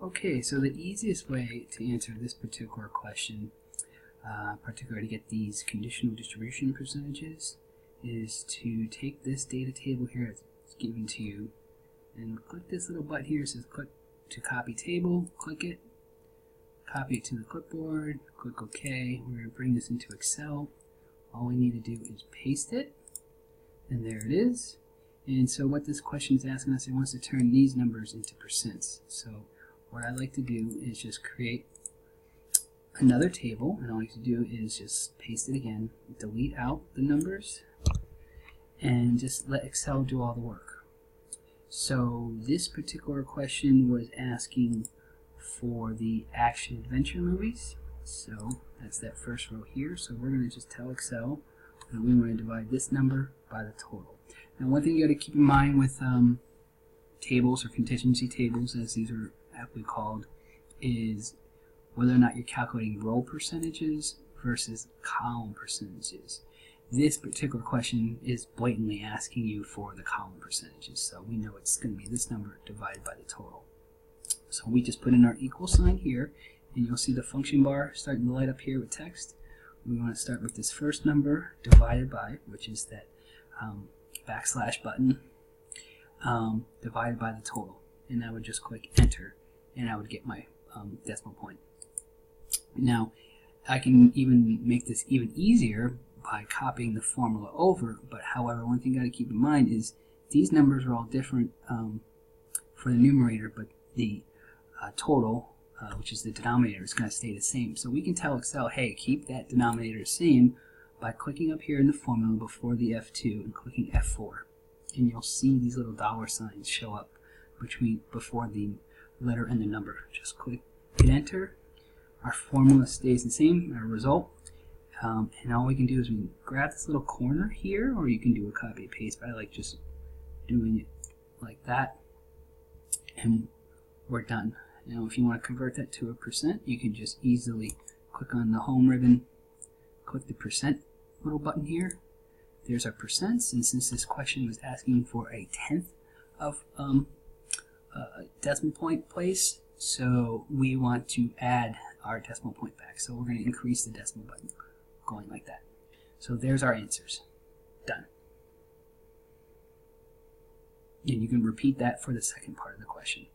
Okay, so the easiest way to answer this particular question, particularly to get these conditional distribution percentages, is to take this data table here that's given to you and click this little button here. It says click to copy table, click it, copy it to the clipboard, click OK. We're going to bring this into Excel. All we need to do is paste it, and there it is. And so what this question is asking us, it wants to turn these numbers into percents. So what I like to do is just create another table, and all you have to do is just paste it again, delete out the numbers, and just let Excel do all the work. So this particular question was asking for the action-adventure movies. So that's that first row here. So we're going to just tell Excel that we want to divide this number by the total. Now one thing you got to keep in mind with tables or contingency tables, as these are aptly called, is whether or not you're calculating row percentages versus column percentages. This particular question is blatantly asking you for the column percentages, so we know it's going to be this number divided by the total. So we just put in our equal sign here, and you'll see the function bar starting to light up here with text. We want to start with this first number divided by, which is that backslash button, divided by the total. And I would just click enter, and I would get my decimal point. Now, I can even make this even easier by copying the formula over, but however, one thing you got to keep in mind is these numbers are all different for the numerator, but the total, which is the denominator, is going to stay the same. So we can tell Excel, hey, keep that denominator the same by clicking up here in the formula before the F2 and clicking F4. And you'll see these little dollar signs show up before the letter and the number. Just click, hit enter. Our formula stays the same, our result. And all we can do is we can grab this little corner here, or you can do a copy and paste, but I like just doing it like that, and we're done. Now if you want to convert that to a percent, you can just easily click on the home ribbon, click the percent little button here. There's our percents, and since this question was asking for a tenth of decimal point place, so we want to add our decimal point back. So we're going to increase the decimal button, going like that. So there's our answers. Done. And you can repeat that for the second part of the question.